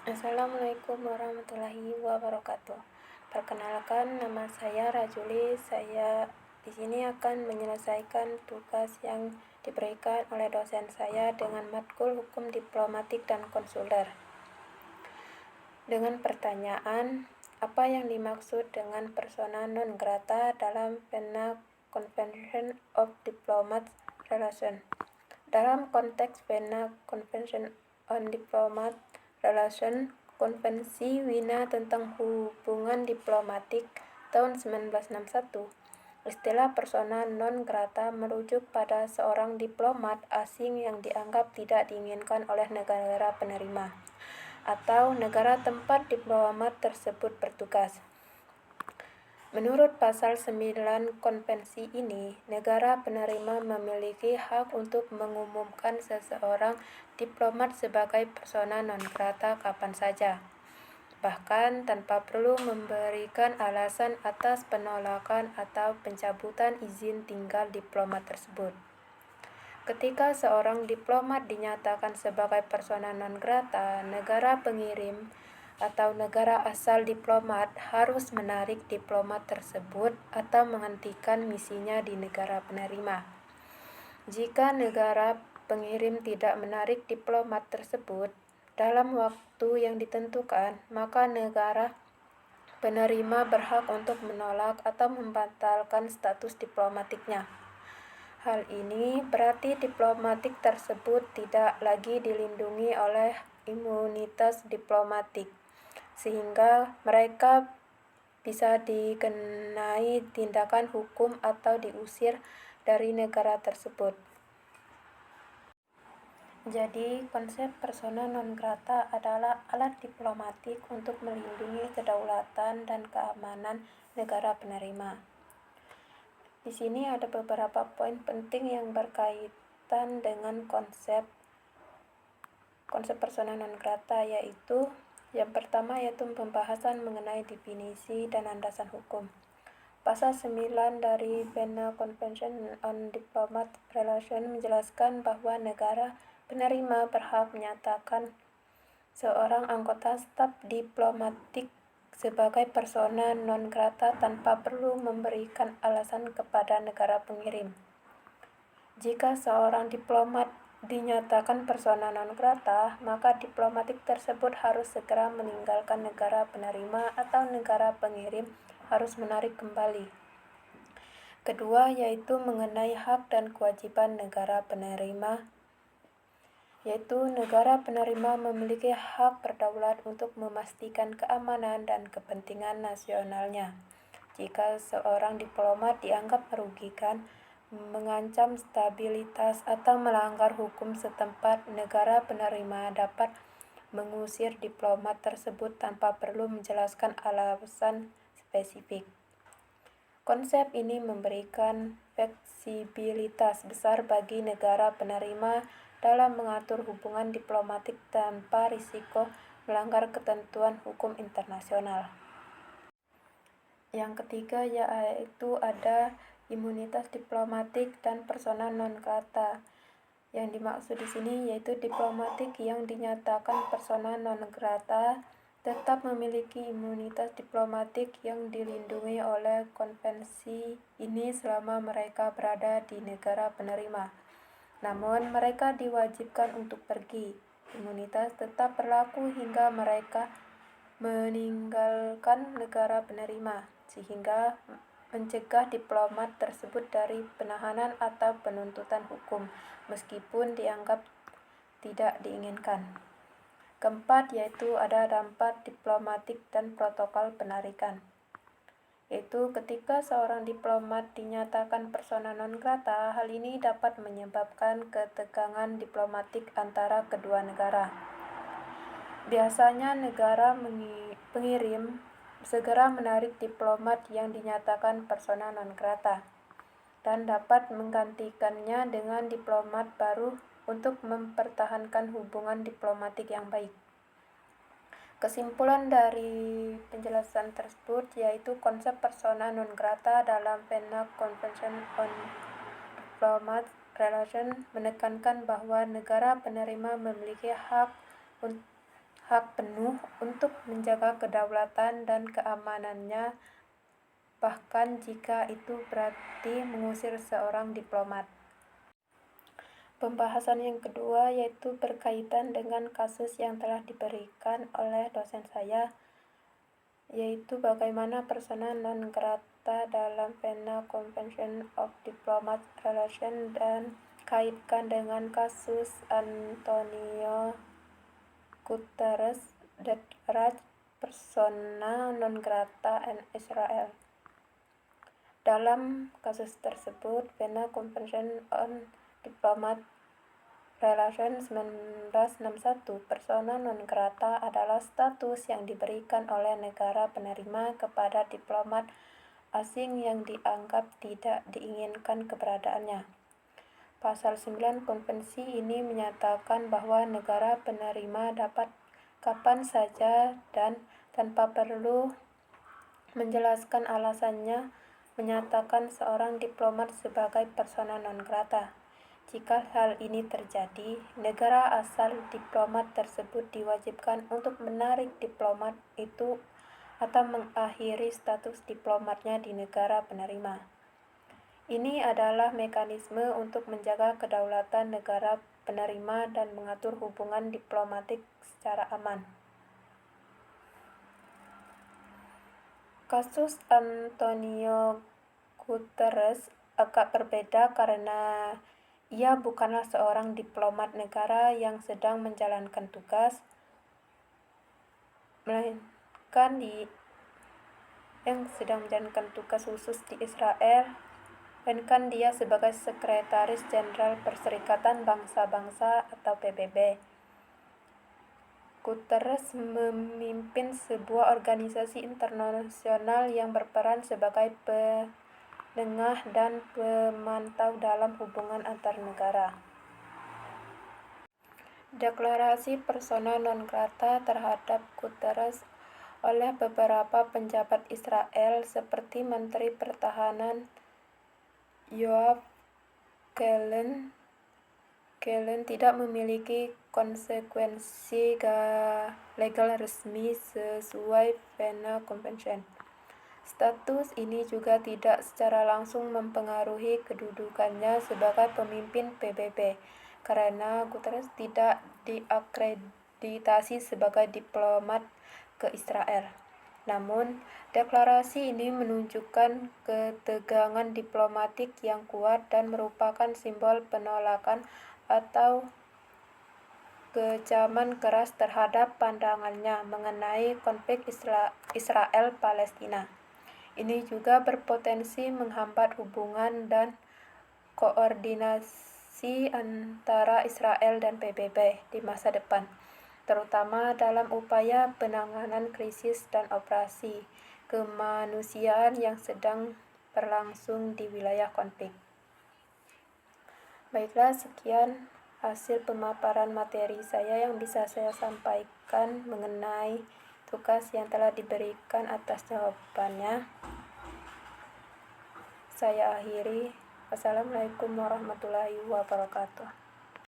Assalamualaikum warahmatullahi wabarakatuh. Perkenalkan, nama saya Rajuli. Saya di sini akan menyelesaikan tugas yang diberikan oleh dosen saya dengan matkul hukum diplomatik dan konsuler. Dengan pertanyaan, apa yang dimaksud dengan persona non grata dalam pena Convention of Diplomat Relations? Dalam konteks pena Convention on Diplomat Relations, Konvensi Wina tentang hubungan diplomatik tahun 1961, istilah persona non grata merujuk pada seorang diplomat asing yang dianggap tidak diinginkan oleh negara penerima atau negara tempat diplomat tersebut bertugas. Menurut pasal 9 konvensi ini, negara penerima memiliki hak untuk mengumumkan seseorang diplomat sebagai persona non grata kapan saja, bahkan tanpa perlu memberikan alasan atas penolakan atau pencabutan izin tinggal diplomat tersebut. Ketika seorang diplomat dinyatakan sebagai persona non grata, negara pengirim atau negara asal diplomat harus menarik diplomat tersebut atau menghentikan misinya di negara penerima. Jika negara pengirim tidak menarik diplomat tersebut dalam waktu yang ditentukan, maka negara penerima berhak untuk menolak atau membatalkan status diplomatiknya. Hal ini berarti diplomatik tersebut tidak lagi dilindungi oleh imunitas diplomatik, sehingga mereka bisa dikenai tindakan hukum atau diusir dari negara tersebut. Jadi, konsep persona non grata adalah alat diplomatik untuk melindungi kedaulatan dan keamanan negara penerima. Di sini ada beberapa poin penting yang berkaitan dengan konsep persona non grata, yaitu yang pertama yaitu pembahasan mengenai definisi dan landasan hukum. Pasal 9 dari Vienna Convention on Diplomat Relations menjelaskan bahwa negara penerima berhak menyatakan seorang anggota staf diplomatik sebagai persona non grata tanpa perlu memberikan alasan kepada negara pengirim. Jika seorang diplomat dinyatakan persona non grata, maka diplomatik tersebut harus segera meninggalkan negara penerima atau negara pengirim harus menarik kembali. Kedua, yaitu mengenai hak dan kewajiban negara penerima, yaitu negara penerima memiliki hak berdaulat untuk memastikan keamanan dan kepentingan nasionalnya. Jika seorang diplomat dianggap merugikan, mengancam stabilitas, atau melanggar hukum setempat, negara penerima dapat mengusir diplomat tersebut tanpa perlu menjelaskan alasan spesifik. Konsep ini memberikan fleksibilitas besar bagi negara penerima dalam mengatur hubungan diplomatik tanpa risiko melanggar ketentuan hukum internasional. Yang ketiga yaitu ada imunitas diplomatik dan persona non grata. Yang dimaksud di sini yaitu diplomatik yang dinyatakan persona non grata tetap memiliki imunitas diplomatik yang dilindungi oleh konvensi ini selama mereka berada di negara penerima. Namun, mereka diwajibkan untuk pergi. Imunitas tetap berlaku hingga mereka meninggalkan negara penerima, sehingga mencegah diplomat tersebut dari penahanan atau penuntutan hukum, meskipun dianggap tidak diinginkan. Keempat, yaitu ada dampak diplomatik dan protokol penarikan. Yaitu ketika seorang diplomat dinyatakan persona non grata, hal ini dapat menyebabkan ketegangan diplomatik antara kedua negara. Biasanya negara pengirim segera menarik diplomat yang dinyatakan persona non grata dan dapat menggantikannya dengan diplomat baru untuk mempertahankan hubungan diplomatik yang baik. Kesimpulan dari penjelasan tersebut yaitu konsep persona non grata dalam Vienna Convention on Diplomat Relations menekankan bahwa negara penerima memiliki hak hak penuh untuk menjaga kedaulatan dan keamanannya, bahkan jika itu berarti mengusir seorang diplomat. Pembahasan yang kedua yaitu berkaitan dengan kasus yang telah diberikan oleh dosen saya, yaitu bagaimana persona non grata dalam Vienna Convention of Diplomatic Relations dan kaitkan dengan kasus Antonio Guterres declared persona non grata in Israel. Dalam kasus tersebut, Vienna Convention on Diplomatic Relations 1961, persona non grata adalah status yang diberikan oleh negara penerima kepada diplomat asing yang dianggap tidak diinginkan keberadaannya. Pasal 9 konvensi ini menyatakan bahwa negara penerima dapat kapan saja dan tanpa perlu menjelaskan alasannya menyatakan seorang diplomat sebagai persona non grata. Jika hal ini terjadi, negara asal diplomat tersebut diwajibkan untuk menarik diplomat itu atau mengakhiri status diplomatnya di negara penerima. Ini adalah mekanisme untuk menjaga kedaulatan negara penerima dan mengatur hubungan diplomatik secara aman. Kasus Antonio Guterres agak berbeda karena ia bukanlah seorang diplomat negara yang sedang menjalankan tugas, melainkan khusus di Israel, melainkan dia sebagai Sekretaris Jenderal Perserikatan Bangsa-Bangsa atau PBB. Guterres memimpin sebuah organisasi internasional yang berperan sebagai penengah dan pemantau dalam hubungan antar negara. Deklarasi persona non grata terhadap Guterres oleh beberapa penjabat Israel seperti Menteri Pertahanan Yoav Gallant tidak memiliki konsekuensi legal resmi sesuai Vienna Convention. Status ini juga tidak secara langsung mempengaruhi kedudukannya sebagai pemimpin PBB, karena Guterres tidak diakreditasi sebagai diplomat ke Israel. Namun, deklarasi ini menunjukkan ketegangan diplomatik yang kuat dan merupakan simbol penolakan atau kecaman keras terhadap pandangannya mengenai konflik Israel-Palestina. Ini juga berpotensi menghambat hubungan dan koordinasi antara Israel dan PBB di masa depan, terutama dalam upaya penanganan krisis dan operasi kemanusiaan yang sedang berlangsung di wilayah konflik. Baiklah, sekian hasil pemaparan materi saya yang bisa saya sampaikan mengenai tugas yang telah diberikan atas jawabannya. Saya akhiri. Wassalamualaikum warahmatullahi wabarakatuh.